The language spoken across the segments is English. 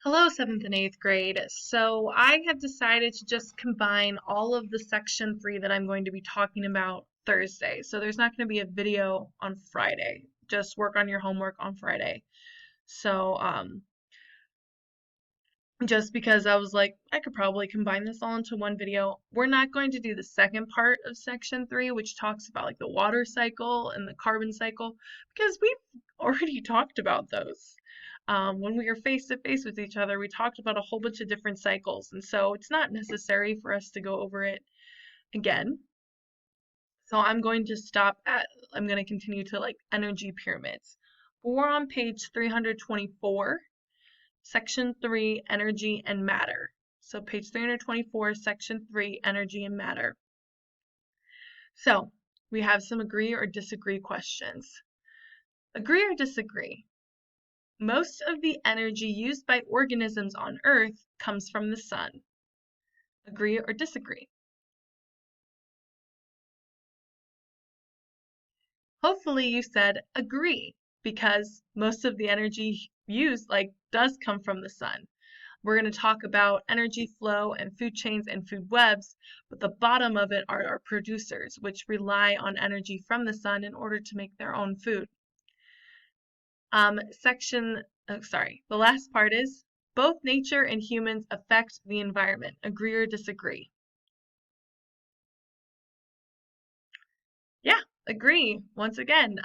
Hello, 7th and 8th grade. So I have decided to just combine all of the section 3 that I'm going to be talking about Thursday. So there's not going to be a video on Friday. Just work on your homework on Friday. So just because I was like, I could probably combine this all into one video. We're not going to do the second part of section 3, which talks about like the water cycle and the carbon cycle, because we've already talked about those. When we were face to face with each other, we talked about a whole bunch of different cycles, and so it's not necessary for us to go over it again. So I'm going to I'm going to continue to like energy pyramids. We're on page 324. Section 3, Energy and Matter. So page 324, Section 3, Energy and Matter. So we have some agree or disagree questions. Agree or disagree? Most of the energy used by organisms on Earth comes from the sun. Agree or disagree? Hopefully you said agree, because most of the energy used does come from the sun. We're going to talk about energy flow and food chains and food webs, but the bottom of it are our producers, which rely on energy from the sun in order to make their own food. The last part is both nature and humans affect the environment. Agree or disagree? Yeah, agree. Once again,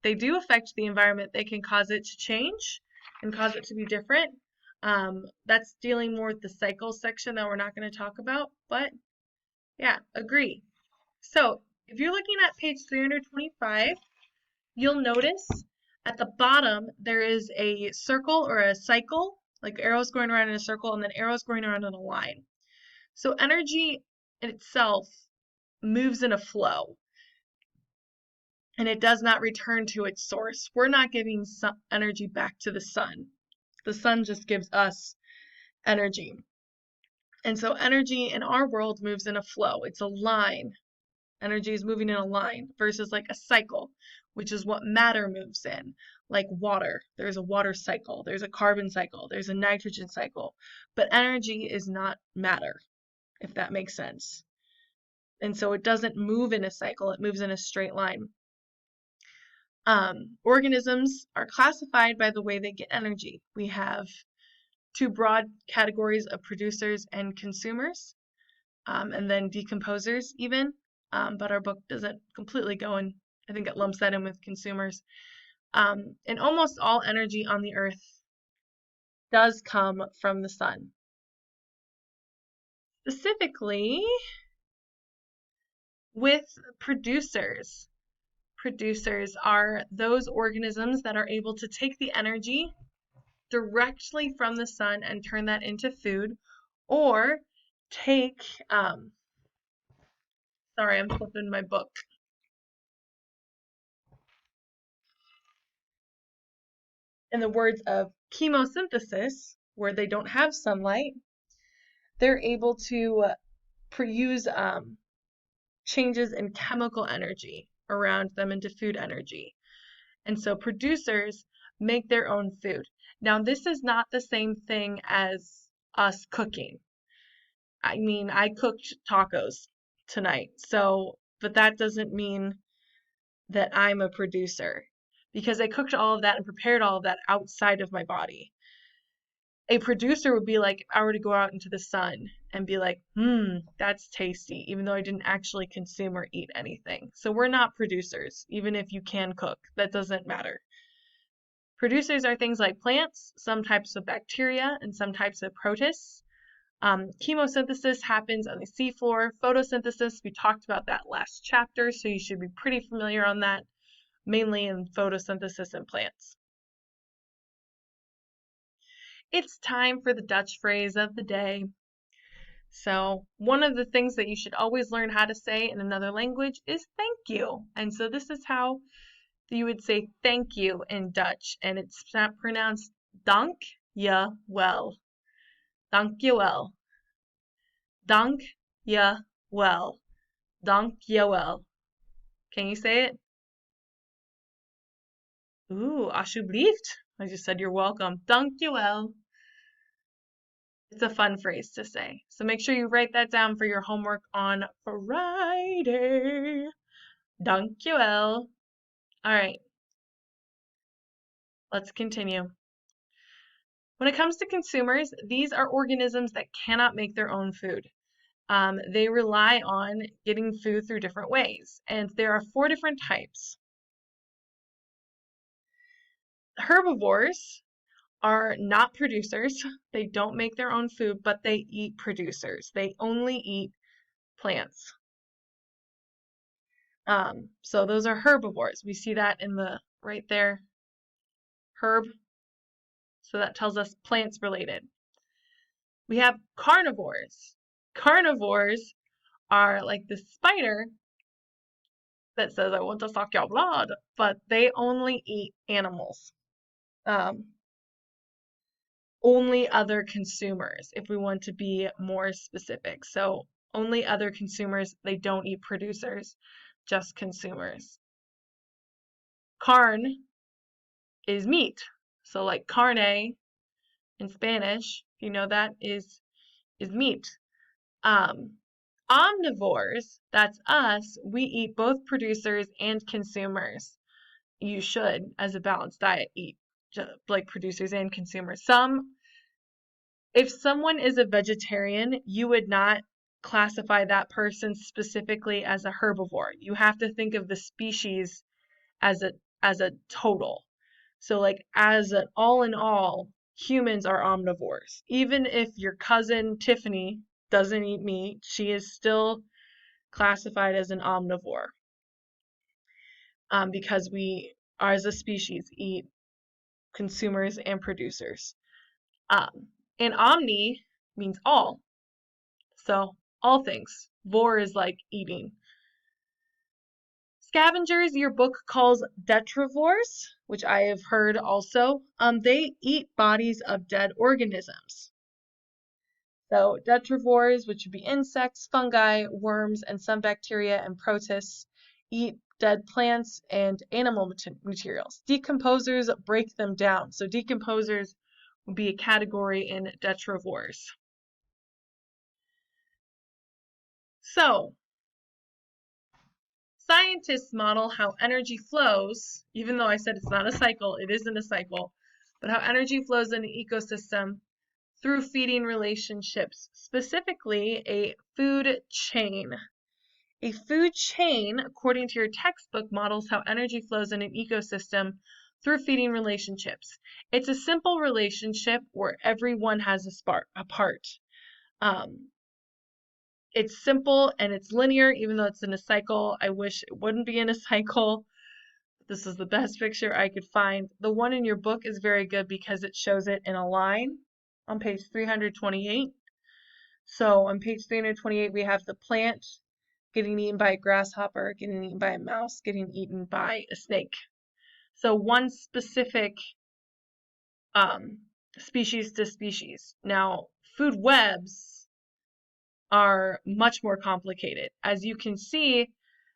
they do affect the environment. They can cause it to change and cause it to be different. That's dealing more with the cycle section that we're not going to talk about, but yeah, agree. So if you're looking at page 325, you'll notice at the bottom there is a circle or a cycle, like arrows going around in a circle and then arrows going around in a line. So energy in itself moves in a flow and it does not return to its source. We're not giving energy back to the sun. The sun just gives us energy. And so energy in our world moves in a flow. It's a line. Energy is moving in a line versus like a cycle, which is what matter moves in. Like water, there's a water cycle, there's a carbon cycle, there's a nitrogen cycle. But energy is not matter, if that makes sense. And so it doesn't move in a cycle, it moves in a straight line. Organisms are classified by the way they get energy. We have two broad categories of producers and consumers, and then decomposers even, but our book doesn't completely go in. I think it lumps that in with consumers. And almost all energy on the earth does come from the sun. Specifically with producers. Producers are those organisms that are able to take the energy directly from the sun and turn that into food, or take, sorry, I'm flipping my book. In the words of chemosynthesis, where they don't have sunlight, they're able to use changes in chemical energy around them into food energy. And so producers make their own food. Now, this is not the same thing as us cooking. I mean, I cooked tacos tonight, but that doesn't mean that I'm a producer because I cooked all of that and prepared all of that outside of my body. A producer would be like if I were to go out into the sun and be like, that's tasty, even though I didn't actually consume or eat anything. So we're not producers, even if you can cook. That doesn't matter. Producers are things like plants, some types of bacteria, and some types of protists. Chemosynthesis happens on the seafloor. Photosynthesis, we talked about that last chapter, so you should be pretty familiar on that, mainly in photosynthesis in plants. It's time for the Dutch phrase of the day. So one of the things that you should always learn how to say in another language is thank you. And so this is how you would say thank you in Dutch, and it's not pronounced dank je wel. Dank je wel. Dank je wel. Dank je wel. Can you say it? Ooh, alsjeblieft. I just said you're welcome. Dank je wel. It's a fun phrase to say. So make sure you write that down for your homework on Friday. Dankjewel. All right, let's continue. When it comes to consumers, these are organisms that cannot make their own food. They rely on getting food through different ways, and there are 4 different types. Herbivores are not producers. They don't make their own food, but they eat producers. They only eat plants. So those are herbivores. We see that in the right there, herb. So that tells us plants related. We have carnivores. Carnivores are like the spider that says, I want to suck your blood, but they only eat animals. Only other consumers, if we want to be more specific. So only other consumers, they don't eat producers, just consumers. Carne is meat. So like carne in Spanish, you know that is meat. Omnivores, that's us, we eat both producers and consumers. You should, as a balanced diet, eat like producers and consumers. If someone is a vegetarian, you would not classify that person specifically as a herbivore. You have to think of the species as a total. So like as an all in all, humans are omnivores. Even if your cousin Tiffany doesn't eat meat, she is still classified as an omnivore. Because we are, as a species, eat consumers and producers. And omni means all. So all things. Vor is like eating. Scavengers, your book calls detrivores, which I have heard also. They eat bodies of dead organisms. So detrivores, which would be insects, fungi, worms, and some bacteria and protists, eat dead plants and animal materials. Decomposers break them down. So decomposers would be a category in detrivores. So scientists model how energy flows, even though I said it's not a cycle, it isn't a cycle, but how energy flows in an ecosystem through feeding relationships, specifically a food chain. A food chain, according to your textbook, models how energy flows in an ecosystem through feeding relationships. It's a simple relationship where everyone has a part. It's simple and it's linear, even though it's in a cycle. I wish it wouldn't be in a cycle. This is the best picture I could find. The one in your book is very good because it shows it in a line on page 328. So on page 328, we have the plant getting eaten by a grasshopper, getting eaten by a mouse, getting eaten by a snake. So one specific species to species. Now, food webs are much more complicated. As you can see,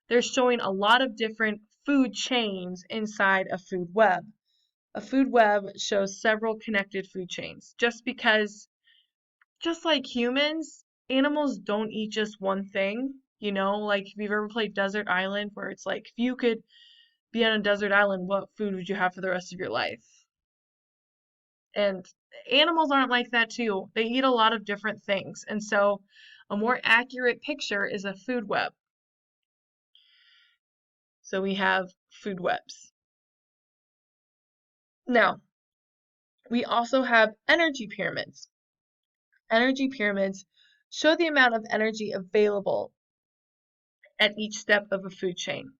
they're showing a lot of different food chains inside a food web. A food web shows several connected food chains. Just because, just like humans, animals don't eat just one thing. You know, like if you've ever played Desert Island, where it's like, if you could be on a desert island, what food would you have for the rest of your life? And animals aren't like that too. They eat a lot of different things. And so a more accurate picture is a food web. So we have food webs. Now, we also have energy pyramids. Energy pyramids show the amount of energy available at each step of a food chain.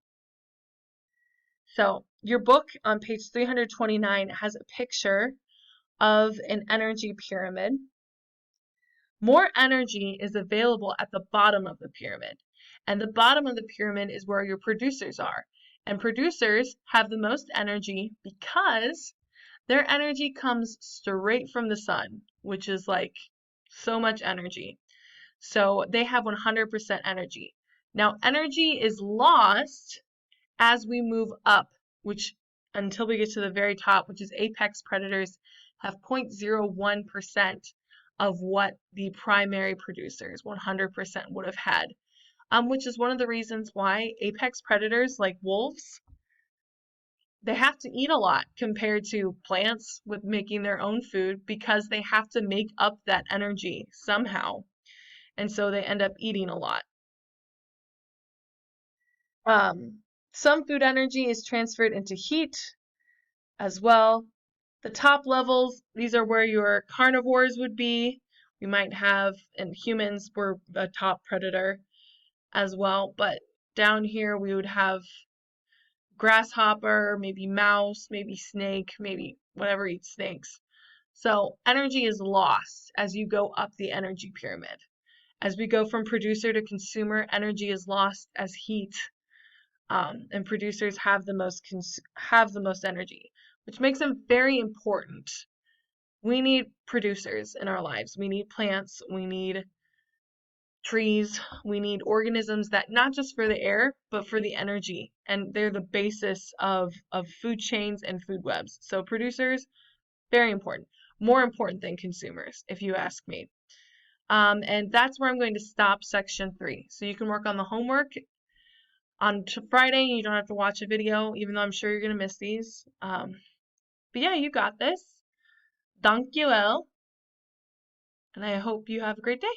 So your book on page 329 has a picture of an energy pyramid. More energy is available at the bottom of the pyramid. And the bottom of the pyramid is where your producers are. And producers have the most energy because their energy comes straight from the sun, which is like so much energy. So they have 100% energy. Now, energy is lost as we move up, which until we get to the very top, which is apex predators, have 0.01% of what the primary producers 100% would have had, which is one of the reasons why apex predators like wolves, they have to eat a lot compared to plants with making their own food because they have to make up that energy somehow. And so they end up eating a lot. Some food energy is transferred into heat as well. The top levels, these are where your carnivores would be. We might have, and humans were a top predator as well, but down here we would have grasshopper, maybe mouse, maybe snake, maybe whatever eats snakes. So energy is lost as you go up the energy pyramid. As we go from producer to consumer, energy is lost as heat, and producers have the most energy, which makes them very important. We need producers in our lives. We need plants. We need trees. We need organisms that not just for the air, but for the energy. And they're the basis of food chains and food webs. So producers, very important. More important than consumers, if you ask me. And that's where I'm going to stop section 3. So you can work on the homework on Friday. You don't have to watch a video, even though I'm sure you're going to miss these. But yeah, you got this. Dankjewel. And I hope you have a great day.